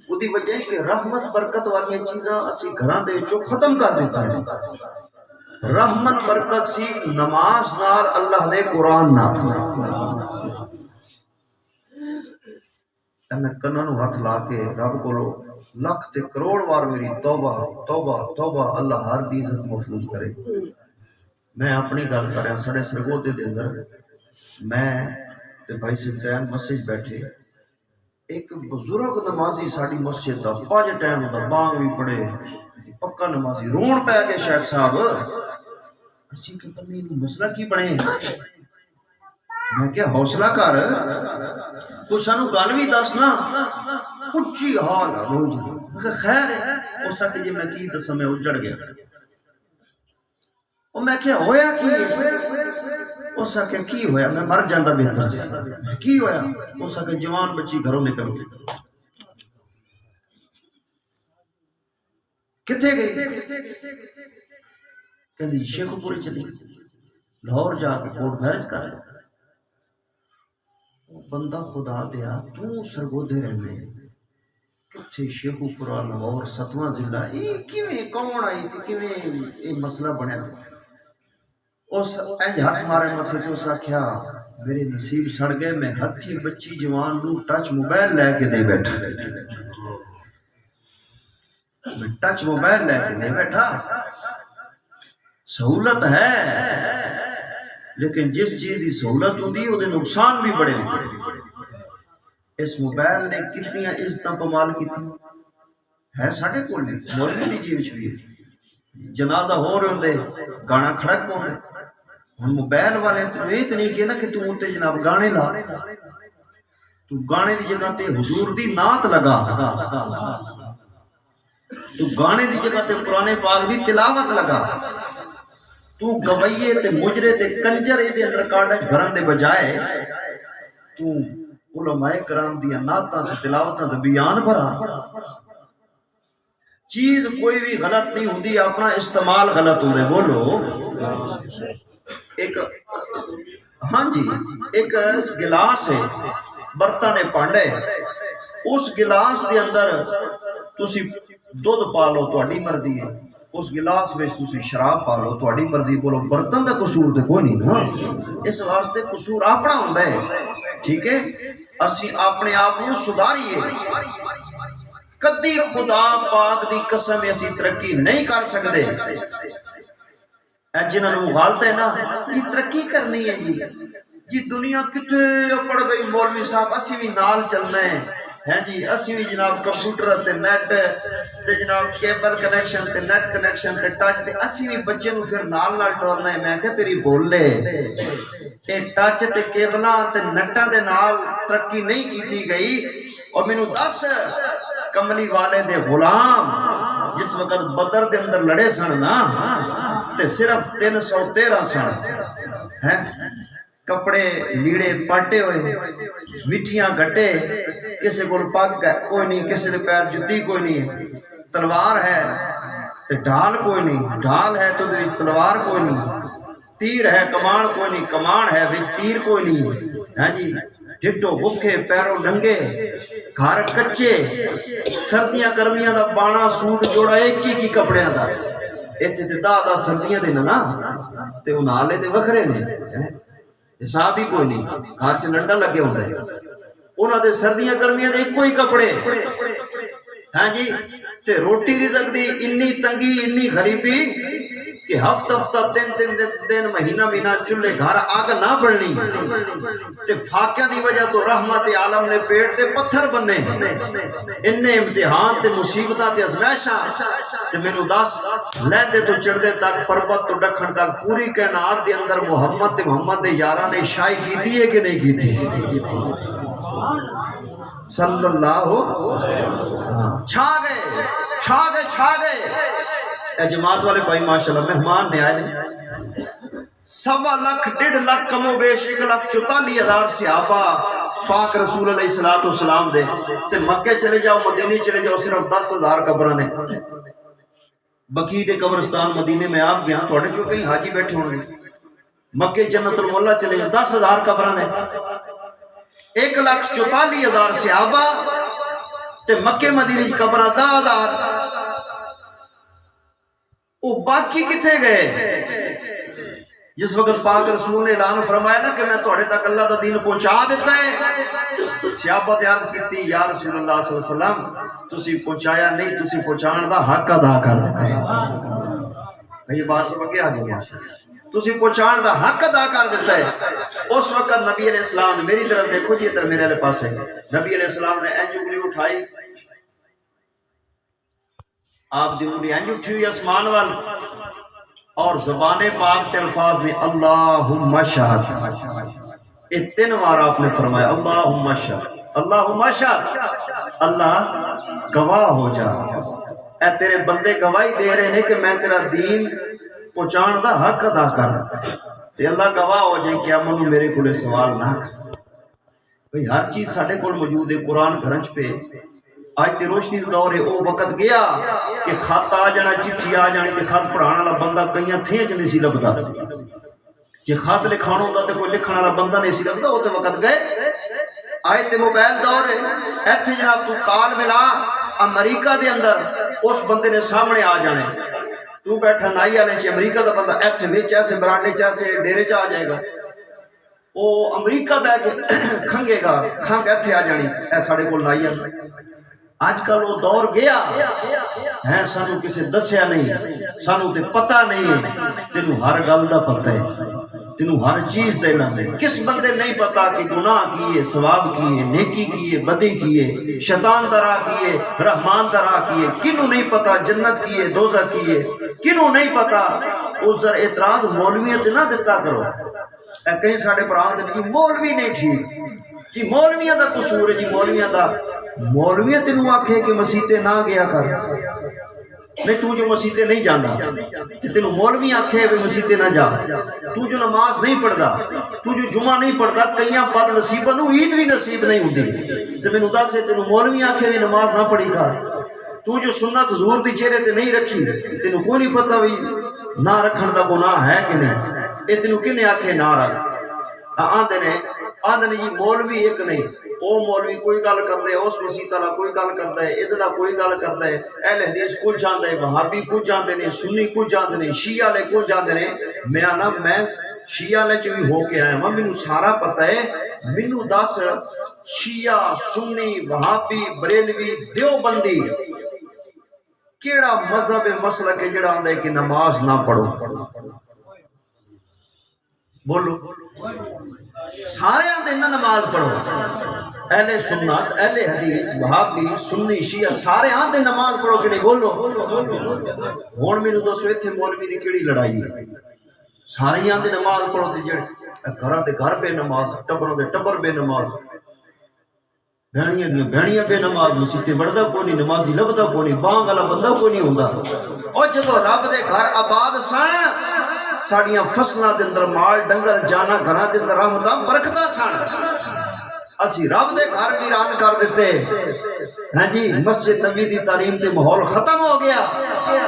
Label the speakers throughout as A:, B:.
A: وہ دی وجہ ہے کہ رحمت برکت والی چیزاں اسی گھراں دے وچوں ختم کر دیتا ہے. رحمت برکت سی نماز نال اللہ دے قرآن نال. میں کناں نوں ہاتھ لا کے رب کولو لکھ تے کروڑ وار میری توبہ توبہ توبہ اللہ ہر دی عزت محفوظ کرے. میں اپنی گل کر رہا ساڈے سرگودے دے اندر میں تے بھائی سلطان مسجد بیٹھے ایک بزرگ نمازی ساڈی مسجد دا 5 ٹائم دا بانگ بھی پڑھے پکا نمازی رون پہ گئے شیخ صاحب اسی کہ پتہ مسئلہ کی بنے. میں کیا حوصلہ کر کوئی سانو گل بھی دس نا اچھی حال ہے خیر ہے ہو سکے جی میں کی دساں میں اجڑ گیا. اور میں کیا ہویا کی ہو سکے کی ہویا میں مر جاندہ بہتر سے کی ہویا ہو سکے جوان بچی گھروں نکل گئی کتھے گئی کہندی شیخ پوری چلی لاہور جا کے کوٹ میرج کر لیا. بندہ خدا دیا تو سرگودے رہنے کتھے شیخو پورا لاہور 7واں ضلع یہ کیویں کون آئی تھی کیویں یہ مسئلہ بنیا تھا. اس انج ہاتھ مارے متھے تو اس آکھیا میرے نصیب سڑ گئے میں ہتھی بچی جوان نو ٹچ موبائل لے کے دے بیٹھا میں ٹچ موبائل لے کے دے بیٹھا. سہولت ہے لیکن جس چیز کی سہولت ہوتی ہے وہ نقصان بھی بڑے ہوتے. اس موبائل نے کتنی عزتاں پمال کی تھی ہے ساڈے کول مولوی دی جیب بھی جنازہ ہو رہے ہوندے گانا کھڑک پاؤندے ہن موبائل والے تو یہ نہیں کہ نا کہ تو تے جناب گانے لا تو گانے دی جگہ تے حضور دی نعت لگا تو گانے دی جگہ تے قرآن پاک دی تلاوت لگا تو گوئیے تے مجرے تے کنجر دے اندر کارڈج بھرن دے بجائے تو علماء کرام دیا نعتاں تے تلاوتاں تے بیان بھرا. چیز کوئی بھی غلط نہیں ہوندی اپنا استعمال غلط ہوندے. بولو ایک ہاں جی ایک گلاس ہے برتن ہے پانڈے اس گلاس دے اندر تسی دودھ پا لو تہاڈی مرضی ہے اس گلاس میں تسی شراب پا لو تہاڈی مرضی. بولو برتن دا قصور تے کوئی نہیں نا اس واسطے قصور اپنا ہوندا ہے. ٹھیک ہے اسی اپنے آپ کو سدھاریے. کدی خدا پاک دی قسم اسی ترقی نہیں کر سکتے. جنہاں نوں غلط ہے نا جی ترقی کرنی ہے جی دنیا کتے پڑ گئی مولوی صاحب اسی بھی نال چلنا ہے جی اسی بھی جناب کمپیوٹر تے نیٹ تے جناب کیبل کنیکشن تے نیٹ کنیکشن تے ٹچ تے اسی بھی بچے نوں پھر نال ٹورنا ہے. میں کہ تیری بول لے اے ٹچ تے کیبلاں تے نٹاں دے نال ترقی نہیں کیتی گئی. اور میں نوں دس کملی والے دے غلام جس وقت بدر دے اندر لڑے سن نا تے صرف 313 سن ہیں کپڑے لیڑے پاٹے ہوئے مٹھیاں گھٹے کسی کو پگ ہے کوئی نہیں کسی دے پیر جتی کوئی نہیں تلوار ہے تے ڈھال کوئی نہیں ڈھال ہے تو دے تلوار کوئی نہیں تیر ہے کمان کوئی نہیں کمان ہے وچ تیر کوئی نہیں ہاں جی ڈٹو بکھے پیروں ننگے گھر کچے سردیاں گرمیاں دا بانا سوٹ جوڑا ایک ہی کپڑیاں دا ایتھے تے دا سردیاں دے نا تے او نالے تے وکھرے نے حساب ہی کوئی نہیں گھر چ لنڈا لگے ہوندا ہے انہاں دے سردیاں گرمیاں دے ایکو ہی کپڑے ہاں جی تے روٹی رزق دی انی تنگی انی غریبی کہ ہفتہ دن مہینہ چلے گھر آگ نہ بڑھنی تے فاقیہ دی وجہ تو رحمت عالم نے پیڑ تے پتھر بننے انہیں امتحان تے مصیبتہ تے ازمائشاں تے میں نو دس لیندے تو چڑھدے تک پربت تو ڈکھن تک پوری کائنات دے اندر محمد دے یاراں دے شائی کیتی ہے کہ نہیں کیتی صلی اللہ چھا گئے اے جماعت والے بھائی ماشاءاللہ مہمان نے آئے 1.25 لاکھ 1.5 لاکھ کم و بیش 1,44,000 صحابہ پاک رسول علیہ السلام دے تے مکے چلے جاؤ مدینے چلے جاؤ صرف 10,000 قبرہ نے بقی دے قبرستان مدینے میں آپ گیا توڑے چو کہیں حاجی بیٹھے ہونے مکے جنت المولہ چلے جاؤ 10,000 قبرہ نے 1,44,000 صحابہ تے مکے مدینے وچ قبراں تعداد وہ باقی کتنے گئے؟ جس وقت پاک رسول نے اعلان فرمایا نا کہ میں تھوڑے تک اللہ دا دین پہنچا دیتا ہے، صحابہ نے عرض کیتی یا رسول اللہ صلی اللہ علیہ وسلم تسی پہنچایا نہیں، تسی پہنچان دا حق ادا کر دیتے ہیں۔ یہ بات سمجھ گیا جی؟ تسی پہنچان دا حق ادا کر دیتا ہے۔ اس وقت نبی علیہ السلام نے میری طرف دیکھو جی، ادھر میرے پاس ہے، نبی علیہ السلام نے اینج انگلی اٹھائی، آپ دی انگلی اینج اٹھی ہوئی آسمان وال، اور زبان پاک تے الفاظ نے اللہم شہد، یہ 3 بار آپ نے فرمایا اللہم شہد، اللہم شہد، اللہ گواہ ہو جا، اے تیرے بندے گواہی دے رہے ہیں کہ میں تیرا دین پہنچان دا حق ادا کر دیتا، تے اللہ گواہ ہو جائے کہ امن میرے کو سوال نہ کر۔ بھئی ہر چیز ساڑھے کو موجود ہے، قرآن گھرنچ پہ آج تے روشنی دور ہے، وہ وقت گیا کہ خط آ جانا، چٹھی آ جانی تے خط پڑھانا والا بندہ کئیاں تھیں چ نہیں سی لبدا، جے خط لکھانا ہوندا تے کوئی لکھن والا بندہ نہیں سی لبدا، وہ تے وقت گئے۔ آج تے موبائل دور ہے، ایتھے جناب تو کال ملا امریکہ دے اندر، اس بندے نے سامنے آ جانے، تو بیٹھا نائی والے چ امریکہ دا بندہ ایتھے وچ ایسے براڈے چ ایسے ڈیرے چ آ جائے گا، وہ امریکہ بہ کے کھنگے گا، کھنگ ایتھے آ جانی، اے ساڑے کول نائی ہے۔ آج کل وہ دور گیا ہے، سانو کسے دسیا نہیں، سانو تے پتہ نہیں ہے، تینوں ہر گل دا پتہ ہے، تینوں ہر چیز دے علم ہے۔ کس بندے نہیں پتا کہ گناہ کیے، ثواب کیے، نیکی کیے، بدی کیے، شیطان دا راہ کیے، رحمان دا راہ کیے، کنوں نہیں پتا جنت کیے، دوزخ کیے، کنوں نہیں پتا۔ اس در اعتراض مولویت نہ دیتا کرو، اے کہیں ساڑھے برآمد نہیں مولوی نہیں ٹھیک جی، مولویاں دا قصور ہے جی، مولویاں دا، مولویاں تینوں آکھے کہ مسیتے نہ گیا کر، نہیں تو جو مسیتے نہیں جانا، تینوں مولوی آکھے کہ مسیتے نہ جا، تو جو نماز نہیں پڑھدا، تو جو جمعہ نہیں پڑھدا، کئیاں بد نصیبہ نو عید بھی نصیب نہیں ہوندی، تے میں ندا سے تینوں مولوی آکھے بھی نماز نہ پڑھی کر، تو جو سنت حضور دی چہرے تے نہیں رکھی، تینوں کوئی نہیں پتہ بھی نہ رکھن دا گناہ ہے کہ نہیں، اے تینوں کنے آکھے نہ رکھ، آندھنے جی مولوی ایک نہیں، او مولوی کوئی گل کر دے، اس مسیح تعالیٰ کوئی گل کر دے، ادھلا کوئی گل کر دے، اہل حدیث کچھ جان دے، وہابی کچھ جان دے، سنی کچھ جان دے، شیعہ لے کچھ جان دے۔ میں آنا میں شیعہ لے چوی ہو کے آیا ہوں، مینوں سارا پتہ ہے، مینوں دس شیعہ، سنی، وہابی، بریلوی، دیوبندی کیڑا مذہب مسئلہ کے جڑا آندہ ہے کہ نماز نہ پڑھو؟ بولو، سارے آندے نہ نماز پڑھو، اہل سنت، اہل حدیث، وہابی، سنی، شیعہ سارے آندے نماز پڑھو کہ نہیں؟ بولو ہون مینوں دسو ایتھے مولوی دی کیڑی لڑائی ہے؟ سارے آندے نماز پڑھو تے جڑے گھراں دے گھر بے نماز، ٹبراں دے ٹبر بے نماز، بہنیاں دیاں بہنیاں بے نماز، مسیتے وڑدا کوئی نہیں، نمازی لبدا کوئی نہیں، بانگ والا بندہ کوئی نہیں ہوندا۔ او جدوں رب دے گھر آباد سن، ساڑیاں فصلاں دے اندر مال ڈنگر جانا، گھراں دے اندر رحمتاں برکتاں سن، اسی رب دے گھر ویران کر دیتے ہیں جی، مسجد نبی دی تعلیم تے ماحول ختم ہو گیا،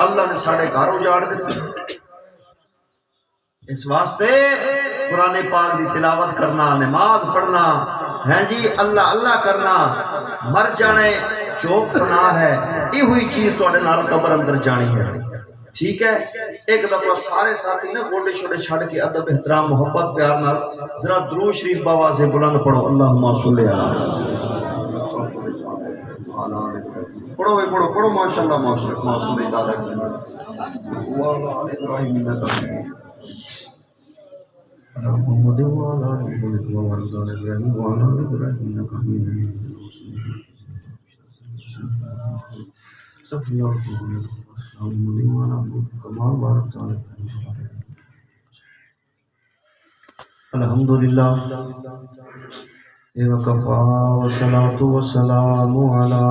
A: اللہ نے ساڑے گھر اجاڑ دیتے۔ اس واسطے قرآن پاک دی تلاوت کرنا، نماز پڑھنا ہے جی، اللہ اللہ کرنا، مر جانے چوک فنا ہے، یہ ہوئی چیز توڑے نال قبر اندر جانی ہے، ٹھیک ہے؟ ایک دفعہ سارے ساتھی نا گوڑے چھوڑے چھڑ کے ادب احترام محبت پیار نال ذرا درود شریف باوازے بلند پڑھو، اللہم صلی علی پڑھو پڑھو پڑھو، ماشاءاللہ ماشاءاللہ صلی اللہ وعلا علی ابراہیم انکا محمد وعلا علی ابراہیم وعلا علی ابراہیم انکا حمید مجید صفی اللہ محمد وعلا کما بارکت علی الحمدللہ وکفا والصلاة والسلام علی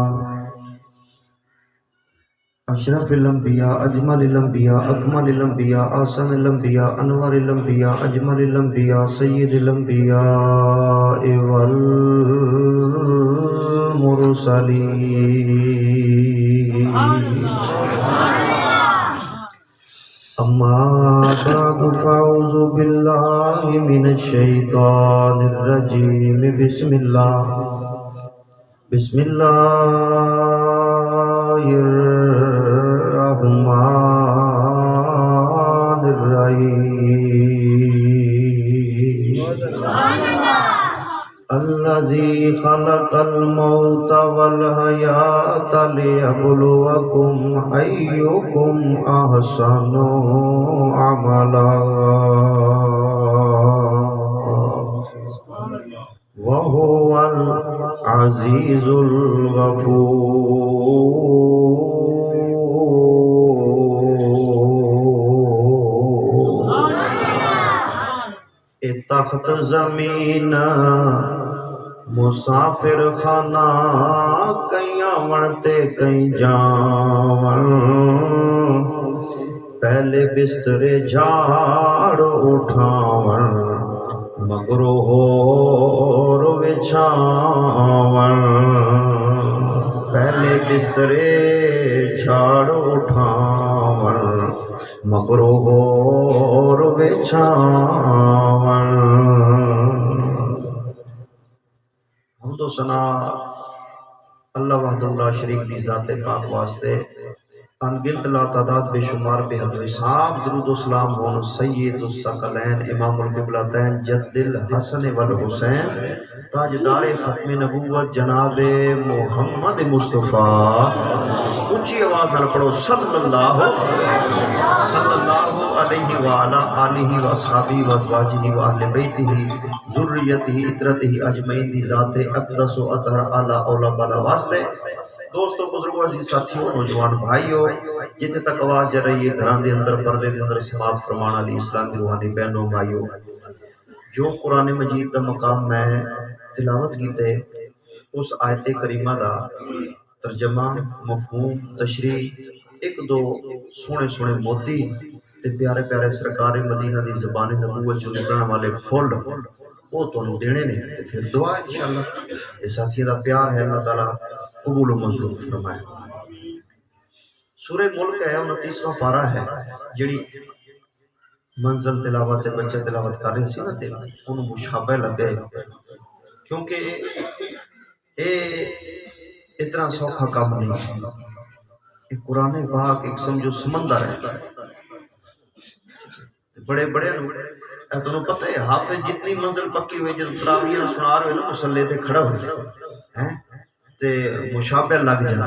A: اشرف الانبیاء اجمل الانبیاء اکمل الانبیاء احسن الانبیاء انور الانبیاء اجمل الانبیاء سید الانبیاء والمرسلین اما بعد فاعوذ باللہ من الشیطان الرجیم بسم اللہ بسم اللہ الرحمن الرحیم الذی خلق الموت والحیات لیبلوکم ایکم احسن عملا وهو العزيز الغفور اے تخت زمین مسافر خانہ کئی آوڑتے کئی جاون پہلے بستر جھاڑ اٹھاون مگرو ہور وچھاون پہلے بسترے جھاڑ اٹھاون مگرو ہور وچھاون حمد و ثنا اللہ وحدہ لا شریک دی ذات پاک واسطے انگنت لا تعداد بے شمار بے حد و حساب درود و سلام ہون سید الثقلین امام القبلتین جد الحسن والحسین تاجدار ختم نبوت جناب محمد مصطفیٰ اونچی آواز نال پڑھو صلی اللہ علیہ وآلہ آلہ واصحابہ وازواجہ وآہل بیتہ ذریتہ اطرتہ اجمعین دی ذات اقدس و اطہر اعلی اولا بالا واسطے دوستو بزرگوں عزیز ساتھیوں نوجوان بھائیوں جتنے تک آواز جا رہی ہے گھران دے اندر پردے دے اندر سماعت فرمان علی اسلام دی روحانی بہنوں بھائیوں جو قرآن مجید دا مقام میں تلاوت کیتے اس آیت کریمہ دا ترجمہ مفہوم تشریح ایک دو سونے سونے موتی تے پیارے پیارے سرکار مدینہ دی زبان نبوت جو نکلنے والے پھول وہ تو انہوں دینے نہیں تے پھر دعا انشاءاللہ اس ساتھی دا پیار ہے اللہ تعالیٰ قبول و منظور فرمائے سورہ ملک ہے 29واں پارہ ہے جڑی منزل تلاوت بچے تلاوت کر رہے سی نا تے انہوں مشابہ لگ گئے کیونکہ اے اتنا سوکھا کام نہیں ایک قرآن پاک ایک سمجھو سمندر ہے بڑے بڑے تمہیں پتہ ہے حافظ جتنی منزل پکی ہوئی جب تراویح سنا رہے نا مسلح تے کھڑا ہوئے ہیں تے مشابہ لگ جانا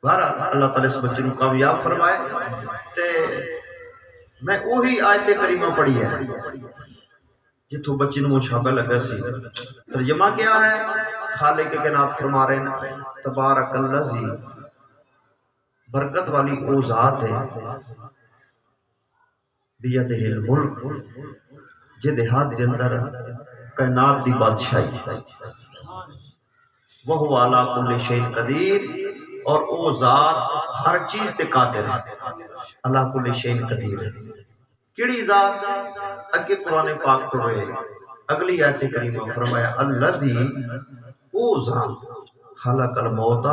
A: بہرحال اللہ تعالیٰ اس بچے کو کامیاب فرمائے تے میں وہی آیت کریمہ پڑھی ہے جتوں بچے کو مشابہ لگا سی ترجمہ کیا ہے خالق کے نام فرما رہے ہیں تبارک الذی برکت والی او ذات ہے بیدہ الملک جدے ہاتھ دے اندر کائنات دی بادشاہی وہ علی کل شیء قدیر اور او ذات ہر چیز تے قادر ہے علی کل شیء قدیر ہے کیڑی ذات اگے قرآن پاک پڑھ رہے اگلی آیت کریمہ فرمایا الذی او ذات خلق الموت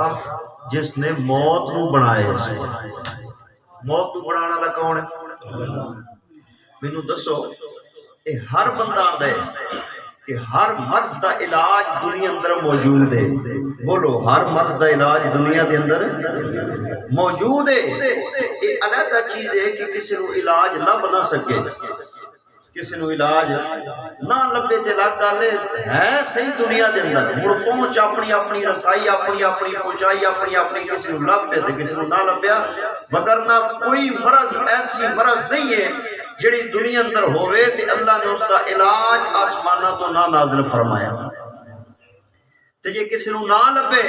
A: جس نے موت نو بنایا موت نو بنانا دا کون ہے مینوں دسو اے ہر بندہ آندا ہے کہ ہر مرض دا علاج دنیا اندر موجود ہے بولو ہر مرض دا علاج دنیا دے اندر موجود ہے یہ علیحدہ چیز ہے کہ کسی نو علاج لب نہ سکے کسی نو علاج نہ لبے تے لگ گالے ہے صحیح دنیا دے اندر مڑ پہنچ اپنی اپنی رسائی اپنی اپنی پہنچائی اپنی کسی نو لبے تے کسی نو نہ لبیا وگرنہ کوئی مرض ایسی مرض نہیں ہے جڑی دنیا اندر ہوئے تے اللہ نے اس کا علاج آسمانہ تو نہ نازل فرمایا تے جے کسی نو نہ لبے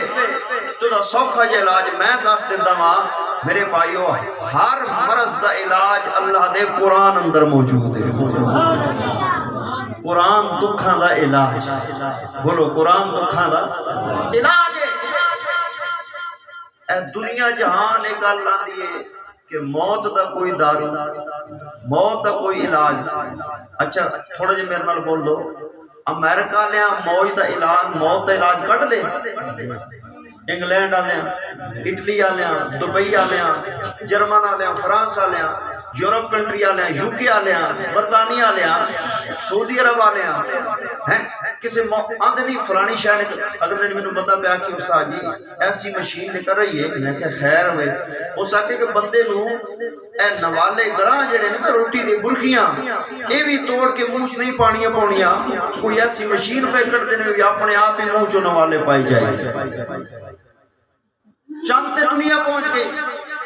A: تو دا سوکھا جے علاج میں دس دیندا ہاں میرے بھائیو ہر مرض دا علاج اللہ دے قرآن اندر موجود ہے قرآن دکھاں دا علاج بولو قرآن دکھاں دا علاج ہے اے دنیا جہان ایک گل آندی ہے کہ موت دا کوئی دارو موت دا کوئی علاج اچھا تھوڑا جے میرے نال بول دو امریکہ لیا موت دا علاج کٹ لے انگلینڈ آلیاں اٹلی آلیاں دبئی آلیاں جرمن آلیاں فرانس آلیاں یورپ کنٹری آلیاں یوکے آلیاں برطانیہ آلیاں سعودی عرب آلیاں ہے کسی آدھے نہیں فلانی شاہ نے اگر نے میں بندہ پیا کہ استاد جی ایسی مشین نے کر رہی ہے میں کہ خیر ہوئے اس آکے کہ بندے نو اے نوالے گراں جڑے نا روٹی دی برکیاں اے بھی توڑ کے منہ نہیں پانیاں پاؤنیاں کوئی ایسی مشین پہ کر دینے یا اپنے آپ ہی منہ چو نوالے پائی جائے چاندتے دنیا پہنچ گئی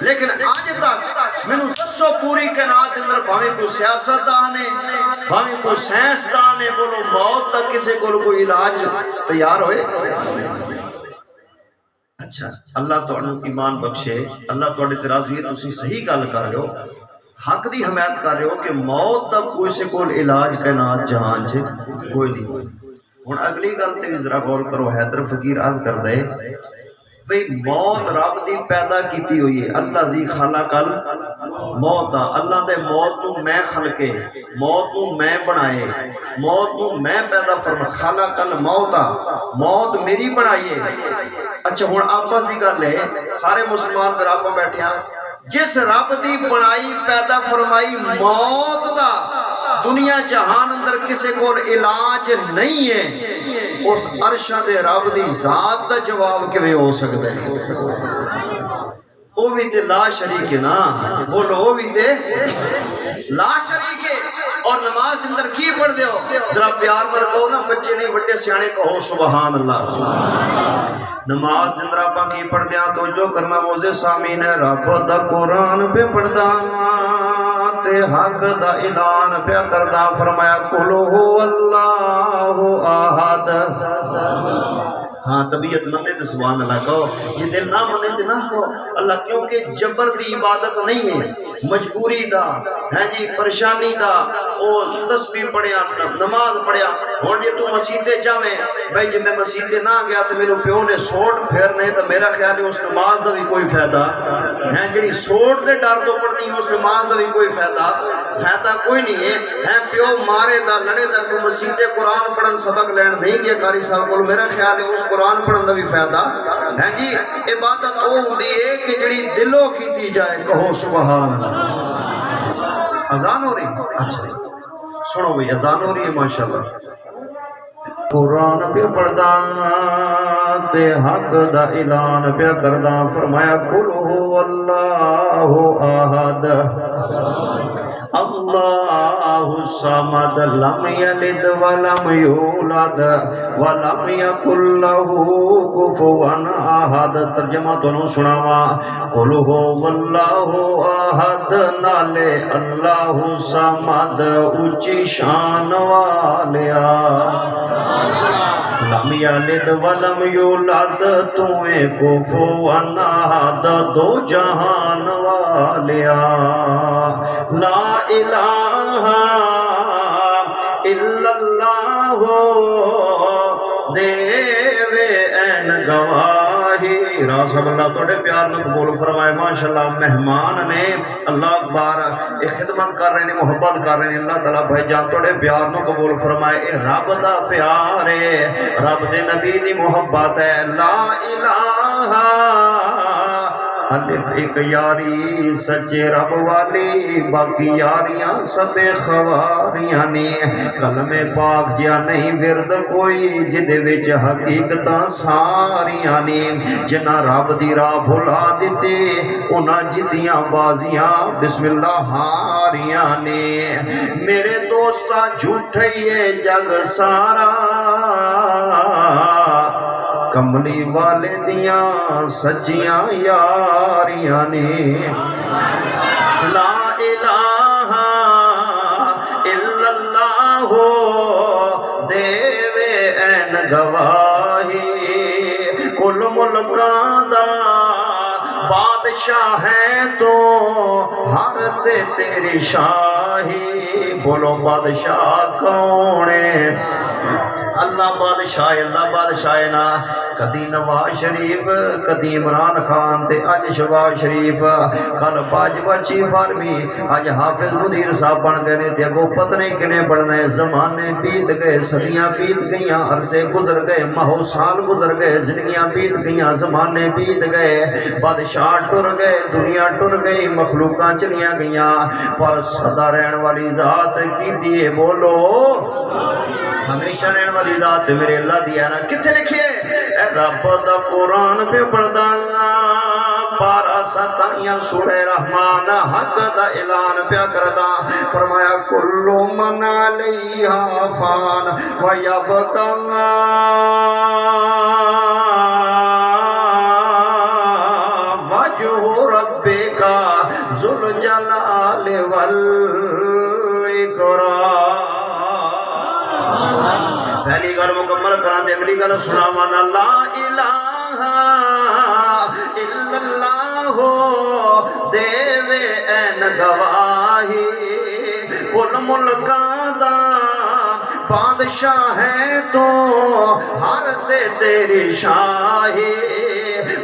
A: لیکن آج تک میں نے دسو پوری کائنات اندر بھاویں کوئی سیاست دانے بھاویں کوئی سائنس دانے بولو موت تک کسی کو کوئی علاج تیار ہوئے اچھا اللہ تو انہوں ایمان بخشے اللہ تو انہوں تراز ہوئی تسی صحیح گل کر رہے ہو حق دی حمایت کر رہے ہو کہ موت تک کوئی سے کوئی علاج کائنات جہان سے کوئی نہیں ہن اگلی گل تے بھی ذرا غور کرو حیدر فقیر عرض کر دے وہی موت رب دی پیدا کیتی ہوئی ہے اللہ زی خالق موت اللہ دے موت نو میں خلقے موت نو میں بنائے موت نو میں پیدا فرما خالق الموت موت میری بنائیے اچھا ہن آپس دی گل ہے سارے مسلمان پھر آپ بیٹھے ہیں جس رب دی بنائی پیدا فرمائی موت دا دنیا جہان اندر کسی کو علاج نہیں ہے اس عرشہ دے رب دی ذات دا جواب کیویں ہو سکتا ہے وہ بھی تے لا شریک ہے نا بولو وہ بھی تے لا شریک ہے اور نماز اندر کی پڑھ دیو ذرا پیار پر کہو نا بچے نہیں بڑے سیانے کہو سبحان اللہ نماز اندر آپاں کی پڑھ دیا تو جو کرنا موزے سامین ہے رب دا قرآن پہ پڑھ دا تے حق دا اعلان پہ کردہ فرمایا قُلْ هُوَ اللَّهُ أَحَدٌ ہاں طبیعت مندے تو سبحان اللہ کہو جی دل نہ مندے تو نہ کہو اللہ کیونکہ جبر دی عبادت نہیں ہے مجبوری دا ہے جی پریشانی دا او تسبیح پڑھیا نماز پڑھیا اور یہ تو مسیطے جاویں بھائی جب میں مسیطے نہ گیا تو میرے پیو نے سوٹ پھیرنے تو میرا خیال ہے اس نماز دا بھی کوئی فائدہ ہے جڑی سوٹ دے ڈر دو پڑھنی ہے اس نماز دا بھی کوئی فائدہ کوئی نہیں ہے پیو مارے دا لڑے دا کوئی مسیطے قرآن پڑھن سبق لین نہیں گیا قاری صاحب کو میرا خیال ہے اس قرآن پڑھن دا بھی فائدہ ہے جی عبادت وہ ہوندی ہے کہ جڑی دلوں کیتی جائے کہو سبحان اللہ اذان ہو رہی اچھا سنو بھئی اذان ہو رہی ہے ماشاءاللہ قرآن پہ پڑھدا تے حق دا اعلان پہ کردا فرمایا قُلْ هُوَ اللَّهُ أَحَدٌ اللہ الصمد لم یلد ولم یولد ولم یکن لہ کفوا احد ترجمہ تنوں سناوا قل هو اللہ احد نالے اللہ الصمد اونچی شان والیا لم یلد ولم یولد تویں کفوا احد دو جہان والیا لا الہ الا اللہ دیوے این گواہی راسب اللہ توڑے پیار نہ قبول فرمائے ماشاءاللہ مہمان نے اللہ اکبر خدمت کر رہے ہیں محبت کر رہے ہیں اللہ تعالیٰ بھائی جان توڑے پیار نہ قبول فرمائے اے رب دا پیار ہے رب دے نبی دی محبت ہے لا الہ الف ایک یاری سچے رب والی باقی یاریاں سب خواریاں نے کلم پاک جیا نہیں ورد کوئی جدے وچ حقیقتاں ساریاں نے جنہ رب دی راہ بھلا دیتے انہاں جتیاں بازیاں بسم اللہ ہاریاں نے میرے دوستا جھوٹھئیے جگ سارا کملی والے دیاں سچیاں یاریاں نے لا الہ الا اللہ دیوے این گواہی کل ملکاں دا بادشاہ ہے تو ہر تے تیری شاہی بولو بادشاہ کون ہے اللہ بادشاہ نا کدی نواز شریف کدی عمران خان تے اج شہباز شریف کل باجوہ چیف آرمی اج حافظ مدیر صاحب بن گئے تے اگوں پتہ نہیں کنے بڑھنے زمانے بیت گئے صدیاں بیت گئیاں عرصے گزر گئے ماہو سال گزر گئے زندگیاں بیت گئیاں زمانے بیت گئے بادشاہ ٹر گئے دنیا ٹر گئی مخلوقاں چلیاں گئیاں پر سدا رہن والی ذات کی دیے بولو ہمیشہ رہنے والی ذات میرے اللہ دی ہے نا کتنے لکھے اے رب دا قرآن پہ پڑھدا پارا ستائیاں سورہ رحمان حق دا اعلان پیا کردا فرمایا کل من علیہا فان ویبقا وجہ ربک ذو الجلال والاکرام پہلی گل مکمل کران دے اگلی گل سناوانا لا الہ الا اللہ دیوے این گواہی کل ملکاں دا بادشاہ ہے تو ہر تے تیری شاہی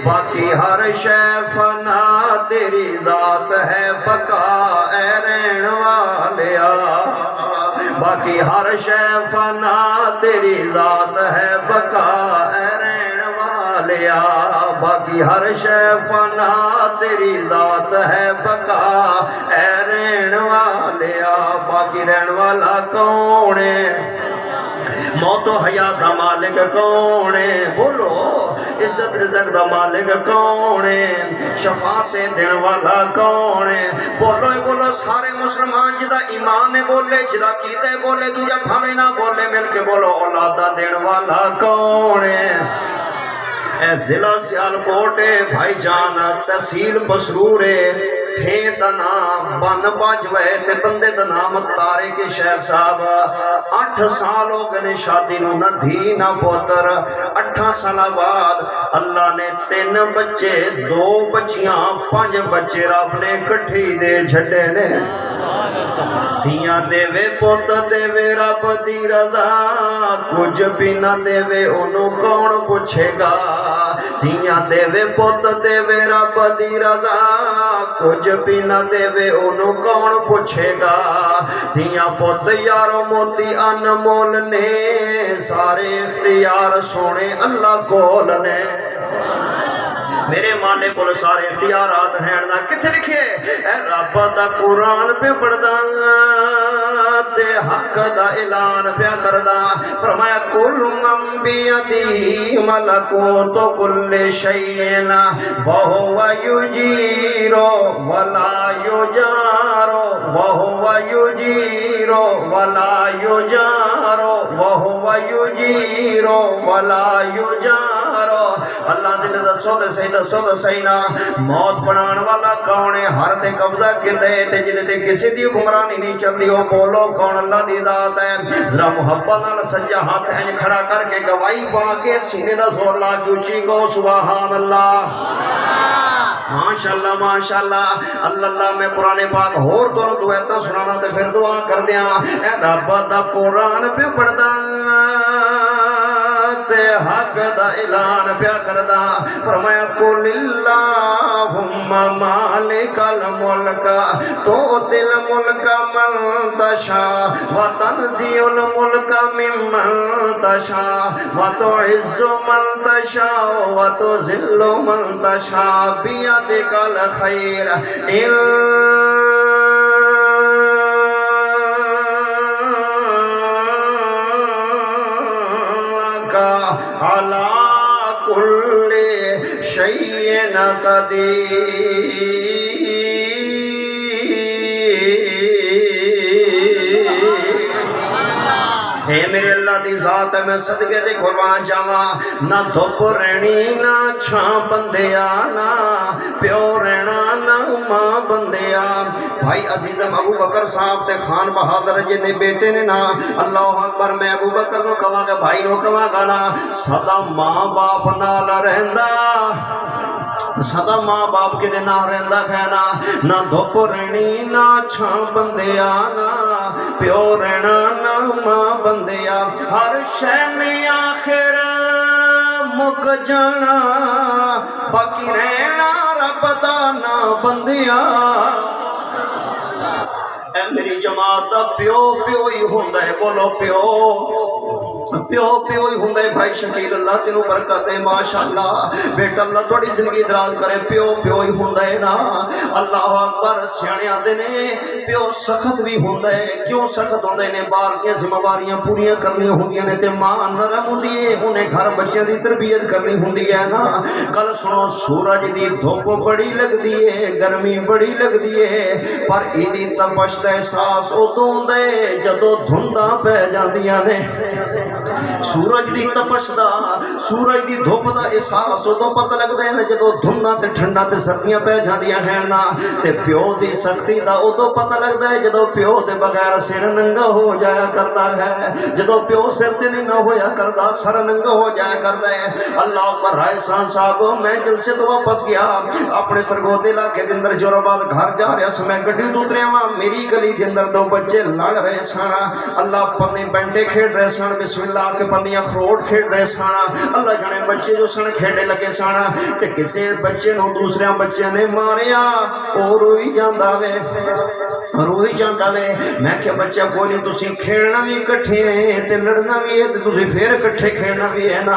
A: باقی ہر شے فنا تیری ذات ہے بقا اے رہن والیا باقی ہر شے فنا تیری ذات ہے بقا اے رہن والیا باقی ہر شے فنا تیری ذات ہے بقا اے رہن والیا باقی رہن والا کون ہے موت و حیات دا مالک کون ہے بولو عزت رزق دا مالک کون ہے شفا سے دین والا کون ہے بولو بولو سارے مسلمان جدا ایمان بولے جدا کیتے بولے دوجہ بھاوے نہ بولے مل کے بولو اولادہ دین والا کون ہے اے ضلع سیالکوٹ بھائی جان تحصیل مسرور تھے دنا بن باجوے تے بندے دا نام تارے کے شیخ صاحب 8 سال ہو گئے شادی نو نہ دھی نہ پوتر 8 سال بعد اللہ نے 3 بچے 2 بچیاں 5 بچے رب نے کٹھی دے چھڑے نے دھیاں دے وے پوت دے وے رب دی رضا کچھ بھی نہ دے وے انہوں کون پوچھے گا دھیاں دے وے پوت دے وے رب دی رضا کچھ بھی نہ دے وے انہوں کون پوچھے گا دھیاں پوت یارو موتی انمول نے سارے اختیار سونے اللہ کول نے میرے مالک کو سارے اختیارات ہیں نا کتنے لکھے اے رب دا قرآن پہ پڑھدا تے حق دا اعلان پہ کردا فرمایا کل من بیدی ملکوت کل شیء وہو یجیر ولا یجار وہو یجیر ولا یجار وہو یجیر ولا یجار اللہ دل دسو دے صحیح نا موت بنان والا کون ہے ہر تے قبضہ کردے تے جدے تے کسی دی حکمرانی نہیں چلدی ہو بولو کون اللہ دی ذات ہے ذرا محبت نال سجا ہاتھ ہے کھڑا کر کے گواہی پا کے سینے دا زور لا کے اونچی کو سبحان اللہ ماشاءاللہ ماشاءاللہ اللہ میں قرآن پاک اور دونوں دعائیں سنانا تے پھر دعا کر دیاں اے رب دا قرآن پہ پڑھدا تے حق دا اعلان پیا کردا فرمایا قل اللہم مالک الملک تؤتی الملک من تشاء وتنزع الملک ممن تشاء وتعز من تشاء وتذل من تشاء بیدک الخیر عَلَىٰ كُلِّ شَيْءٍ قَدِيرٌ اے میرے اللہ دی ذات ہے میں صدقے دے قربان جاواں نہ دھوپ رہنی نہ چھاں بندیا نہ پیو رہنا نہ ماں بندیا بھائی عزیزم ابو بکر صاحب تے خان بہادر جے نے بیٹے نے نا اللہ اکبر میں ابو بکر نو کہاں گا بھائی نو کہاں گا نا سدا ماں باپ نال رہندا سدا ماں باپ کے دے نہ رہندا کہنا نہ دھوپ رہنی نہ چھاں بندیا نہ پیو رہنا نہ ماں بندیا ہر شے نے آخر مک جانا باقی رہنا رب دا نہ بندیا اے میری جماعت دا پیو پیو ہی ہوندا ہے بولو پیو پیو پیو ہی ہوں بھائی شکیل اللہ تینوں برکت ہے ماشاءاللہ بیٹا اللہ تھوڑی زندگی دراز کرے پیو پیو ہی ہوں نا اللہ اکبر سیانے آتے نے پیو سخت بھی ہوں کیوں سخت ہوں نے بار کی ذمہ داریاں پوریاں کرنی ہوں نے تے ماں نرم ہوں انہیں گھر بچوں دی تربیت کرنی ہوں نا کل سنو سورج دی دھوپ بڑی لگ دیے گرمی بڑی لگ دیے پر ایدی تپش دا احساس ادوں دے جدو دھنداں پہ جاندیاں نے سورج دی تپش دا سورج دی دھوپ دا احساس ادو پتہ لگدا ہے جدو دھنداں تے ٹھنڈا تے سردیاں پہ جاندیاں ہیں نا تے پیو دی سختی دا ادو پتہ لگدا ہے جدو پیو دے بغیر سر ننگا ہو جایا کردا ہے جدو پیو سر تے نہیں نہ ہویا کردا سر ننگا ہو جایا کردا ہے اللہ اکبر رائے سان صاحب میں جلسے تو واپس گیا اپنے سرگودے علاقے دے اندر جوراباد گھر جا رہا سا میں گڈی تو اتریا وا میری گلی دے اندر دو بچے لڑ رہے سن اللہ پنے بنڈے کھیڈ رہے سن بسم اللہ کے پنیاں خروٹ کھیڈ رہے سن اللہ جانے بچے جو سن کھیڈے لگے سن تے کسے بچے نو دوسرے بچے نے ماریا او روئی جاندا وے روئی جاندا وے میں کہ بچہ کوئی نہیں تسی کھیلنا بھی اکٹھے ہیں تے لڑنا بھی ہے تے تسی پھر اکٹھے کھیلنا بھی ہے نا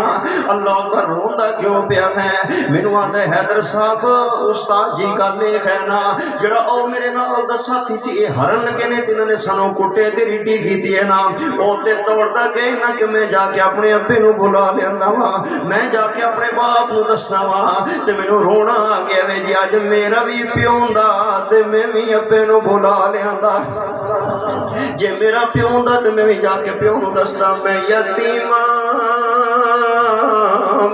A: اللہ کا روندا کیوں پیا میں مینوں آندا حیدر صاحب استاد جی گل لکھ ہے نا جڑا او میرے نال دا ساتھی سی اے ہرن لگے نے تے انہاں نے سانو کٹے تے ریڈی کیتی ہے نا او تے دوڑدا گئے نا کہ میں جا کے اپنے ابے نو بلا لیندا وا میں جا کے اپنے باپ نو دسنا وا تے مینوں رونا آ گیا وے جی اج میرا بھی پیو ہوندا تے میں بھی ابے نو بلا لیاندا جے میرا پیو ہوندا تے میں بھی جا کے پیو نو دسدا میں یتیم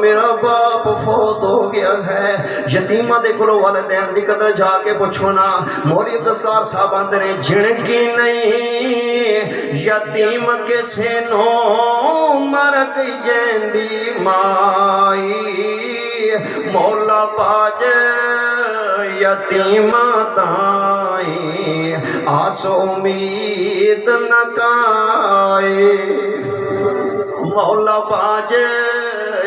A: میرا باپ فوت ہو گیا ہے یتیمہ دے کلو والدین دی قدر جا کے پوچھونا مولوی عبدالستار صاحب آندے نے جھنکی نہیں یتیم کسے نو مر گئی جیندی مائی مولا باج یتیمہ تائیں آس امید نکائے مولا باج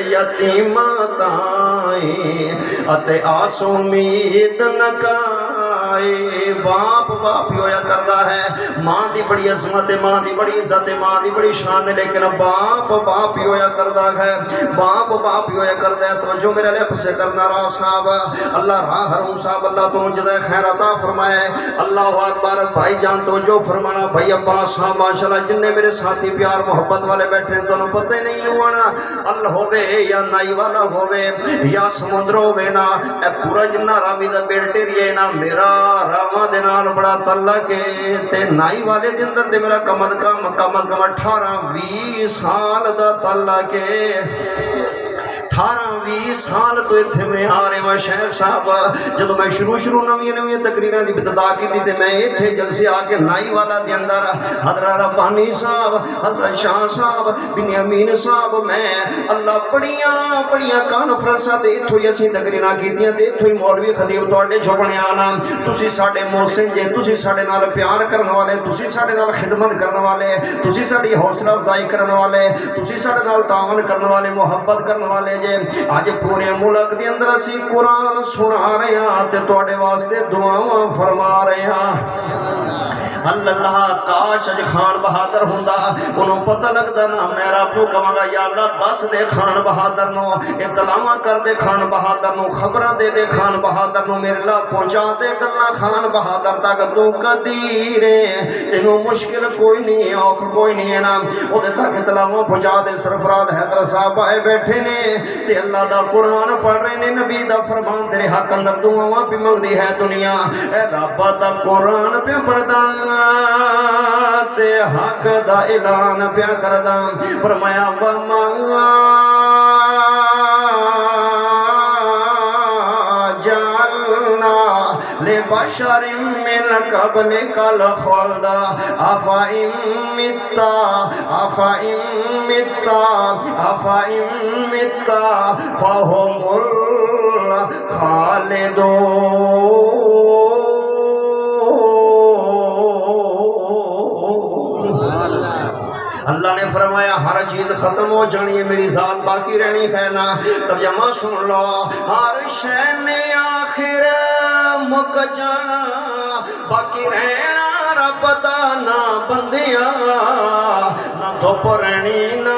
A: یتیمہ تائیں اتے آس امید نکائے باپ باپ ہی ہویا کردا ہے ماں دی بڑی عظمت ہے ماں دی بڑی عزت ہے ماں دی بڑی شان ہے لیکن باپ باپ ہی ہویا کردا ہے باپ باپ ہی ہویا کردا ہے توجہ میرے لے پسے کرنا راہ صاحب اللہ راہ حرم صاحب اللہ تو جدہ خیر عطا فرمائے اللہ اکبر بھائی جان توجہ فرمانا بھائی عباس صاحب ماشاءاللہ جننے میرے ساتھی پیار محبت والے بیٹھے ہیں تو پتہ ہی نہیں ہونا اللہ ہووے یا نائی والا ہووے یا سمندر ہووے نا اے پورا جنہ راوی دا بیلٹے رہے نا میرا راواں دے نال بڑا تعلق ہے تے نائی والے دے اندر تے میرا کم از کم 18-20 سال دا تعلق ہے 18-20 سال تو اتھے میں آ رہے ہیں شیخ صاحب جب میں شروع نویں تقریریں دی ابتدا کی تھی تے میں اتھے جلسے آ کے نائی والا دے اندر حضرت ربانی صاحب حضرت شاہ صاحب بنیامین صاحب میں اللہ بڑیاں کانفرنساں تے اتھو ہی اسی تقریراں کیتیاں تے اتھو ہی مولوی خطیب تواڈے چھپنے آنا تسی ساڈے محسن جے تسی ساڈے نال پیار کرن والے تسی ساڈے نال خدمت کرن والے تسی ساڈی حوصلہ افزائی کرن والے تسی ساڈے نال تعاون کرن والے محبت کرن والے آج پورے ملک دے اندر اسی قرآن سنا رہے ہیں تے تواڈے واسطے دعاواں فرما رہے ہیں اللہ کاش اج خان بہادر ہوندا انہوں پتہ لگدا نا میں رب نو کہاں گا یا اللہ دس دے خان بہادر نو اطلاع کر دے خان بہادر نو خبراں دے دے خان بہادر نو میرے لا پہنچا دے گلاں خان بہادر تک تو قدیر تینوں مشکل کوئی نہیں ہے اوکھ کوئی نہیں ہے نا او دے تک اطلاع پہنچا دے سرفراز حیدر صاحب آئے بیٹھے نے تے اللہ دا قرآن پڑھ رہے نے نبی دا فرمان تیرے حق اندر دعاواں بھی منگدی ہے دنیا اے رب دا قرآن پہ پڑھدا تے حق دا اعلان پیا کردا فرمایا وما جعلنا لبشر من قبلک الخلد افإن مت فهم الخالدون اللہ نے فرمایا ہر چیز ختم ہو جانی ہے میری ذات باقی رہنی ہے نا ترجمہ سن لو ہر شے نے آخر مک جانا باقی رہنا رب دا نا بندیاں نہ دھوپ رہنی نہ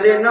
A: 3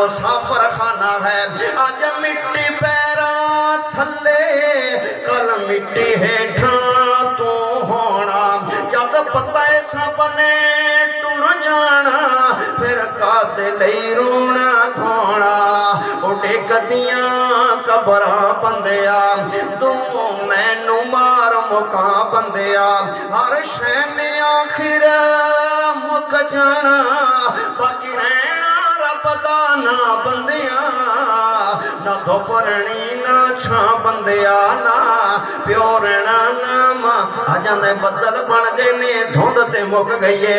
A: مسافر خانہ ہے اج مٹی پیراں تھلے کل مٹی ہیٹھاں تو ہونا جد پتہ ہے سب نے ٹر جانا پھر کادے لئی رونا دھونا اٹھے کدیاں قبراں بندیا دو مینو مار مکا بندیا ہر شے نے آخر مک جانا باقی رہنا رب دا نا بندیا نہ دھوپرنی نہ چھاں بندیا نہ پیو رہنا نہ ماں آجاندے بدل بن گئے نے دھوند تے مک گئیے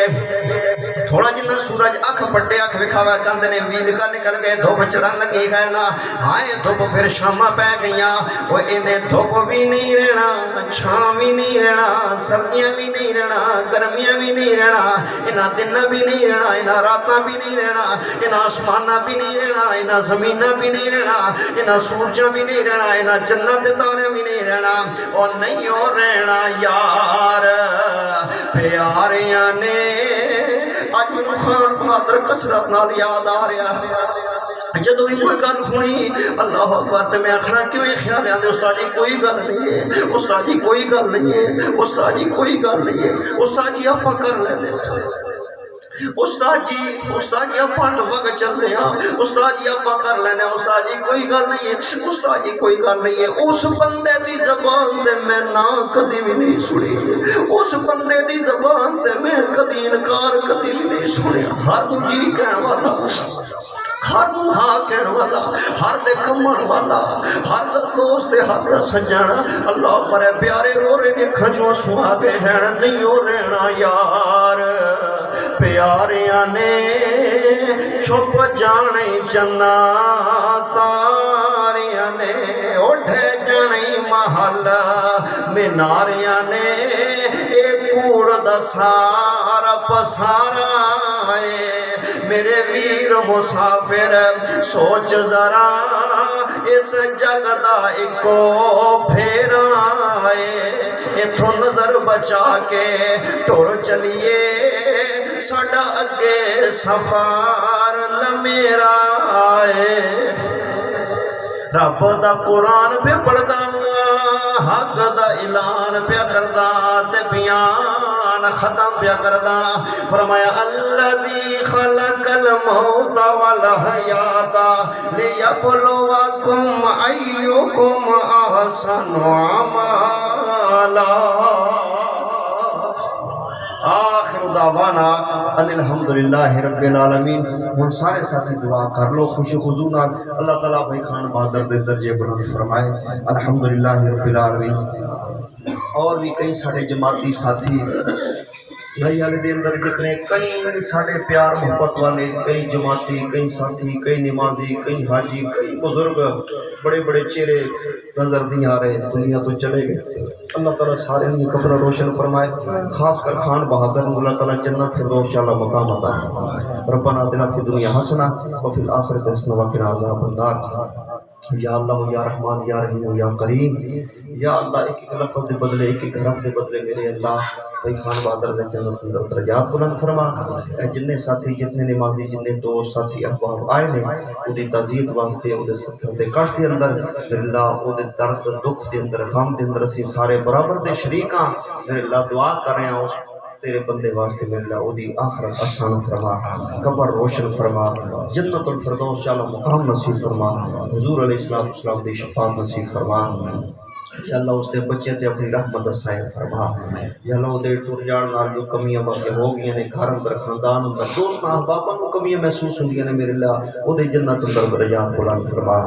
A: تھوڑا جنہ سورج اکھ پٹے اکھ وکھاوا کندے نے ویل کا نکل گئے دھوپ چڑھن لگی ہے نا ہائے دھوپ پھر شاماں پہ گئیاں وہ انہیں دھوپ بھی نہیں رہنا چھاں بھی نہیں رہنا سردیاں بھی نہیں رہنا گرمیاں بھی نہیں رہنا انہاں دن بھی نہیں رہنا انہاں راتاں بھی نہیں رہنا انہاں آسماناں بھی نہیں رہنا انہاں زمیناں بھی نہیں رہنا انہاں سورجاں بھی نہیں رہنا انہاں جنت تارے بھی نہیں رہنا اور نہیں ہو رہنا یار پیاریاں نے آج میں خان بہادر کسرت نال یاد آ رہا ہے جدو بھی کوئی گل سنی اللہ اکبر تے میں آخنا کیوں خیال آندے استاد جی کوئی گل نہیں ہے استاد جی کوئی گل نہیں ہے استاد جی کوئی گل نہیں ہے استاد جی آپ کر لینے استاد جی آپ وقت چل رہے ہیں استاد جی آپ کر لینے استاد جی کوئی گل نہیں ہے استاد جی کوئی گل نہیں ہے اس بندے دی زبان تے میں نہ کدی بھی نہیں سنی اس بندے دی زبان تے میں کدی انکار کدی بھی نہیں سنیا ہر جی کہن والا ہر ہاں کہن والا ہر دے کمن والا ہر دا دوست ہر دا سجن اللہ پر پیارے رو رہے نے کھجوں سوا گئے ہیں نہیں ہو رہنا یار پیاریاں نے چھپ جانے چنا تاریاں نے اٹھے جانے محل میناریاں نے ایک کوڑ دا سارا پسارا ہے میرے ویر مسافر سوچ ذرا اس جگ دا ایکو پھیرا ہے اتھوں نظر بچا کے ٹور چلیے ساڈا اگے سفار لمیرا ہے رب دا قرآن پہ پڑھدا حق دا اعلان پہ کردا تے بیان ختم پہ کردا فرمایا الذی خلق الموت والحیات لیبلوکم ایکم احسن عملا آخر دعوانا ان الحمدللہ رب العالمین ہن سارے ساتھی دعا کر لو خوش خضوع نال اللہ تعالیٰ بھائی خان بہادر دے درجے بلند فرمائے الحمدللہ رب العالمین اور بھی کئی سارے جماعتی ساتھی بھائی والے دے اندر جتنے کئی سارے پیار محبت والے کئی جماعتی کئی ساتھی کئی نمازی کئی حاجی کئی بزرگ بڑے بڑے چہرے نظر نہیں آ رہے دنیا تو چلے گئے اللہ تعالیٰ سارے نے قبر روشن فرمائے خاص کر خان بہادر اللہ تعالیٰ جنت فردوس اعلیٰ مقام عطا فرمائے ربنا آتنا فی الدنیا حسنہ وفی الآخرۃ حسنہ وقنا عذاب النار یا اللہ یا رحمان یا رحیم یا کریم یا اللہ ایک ایک لفظ دے بدلے ایک ایک حرف دے بدلے میرے اللہ بھائی خان بہادر دے جنت اندر درجات بلند فرما اے جننے ساتھی جتنے نمازی جتنے دوست ساتھی احباب آئے نے او دی تعزیت واسطے او دے ستر دے کٹ دے اندر میرے اللہ او دے درد دکھ دے اندر غم دے اندر اسی سارے برابر دے شریکاں میرے اللہ دعا کر رہے ہیں اس تیرے بندے واسطے میرے اللہ او دی آخرت آسان فرما قبر روشن فرما جنت الفردوس اعلیٰ مقام نصیب فرما حضور علیہ السلام دی شفاعت نصیب فرما یا اللہ اس دے بچے تے اپنی رحمت سائے فرما یا اللہ دے ٹر جان نال جو کمیاں باقی ہو گئی نے گھر اندر خاندان اندر دوست احباباں کو کمیاں محسوس ہوندیاں نے میرے اللہ او دے جنت اندر درجات بلند فرما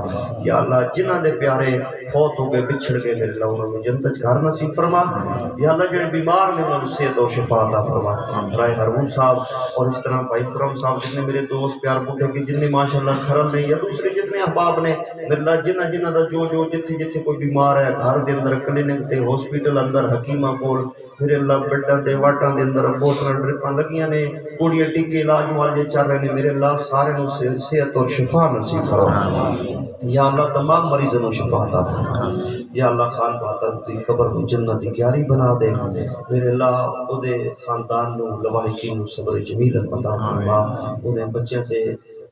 A: یا اللہ جنہاں دے پیارے فوت ہو گئے بچھڑ گئے میرے اللہ انہوں نے جنت وچ گھر نصیب فرما یا اللہ جڑے بیمار نے انہوں نے صحت و شفا عطا فرما رائے ہارون صاحب اور اس طرح بھائی خرم صاحب جتنے میرے دوست پیار بوٹے کے جتنے ماشاءاللہ کھرن نے یا دوسرے جتنے احباب نے میرے اللہ جنہ دا جو جتھے جتھے کوئی بیمار ہے گھر دے اندر کلینک تے ہاسپٹل اندر حکیمہ کول میرے اللہ بیڈاں تے واٹاں دے اندر بوتلاں ڈرپاں لگیاں نے گوڑیاں ٹیکے علاج والے چل رہے نے میرے اللہ سارے نو صحت اور شفا نصیب فرما یا اللہ تمام مریضوں کو شفا عطا فرما
B: یا اللہ خان بہادر دی قبر کو جنت دی گیاری بنا دے میرے اللہ او دے خاندان نو لواحقین نو صبر جمیل عطا فرما انہیں بچے تے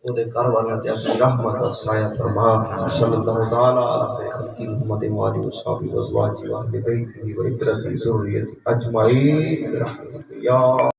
B: او دے گھر والوں تے اپنی رحمت دا سایہ فرما صلی اللہ تعالی علی خیر خلق محمد و آلہ و صحبہ و ازواجہ و اہل بیتہ و عترتہ ذریتہ اجمعین برحمتک یا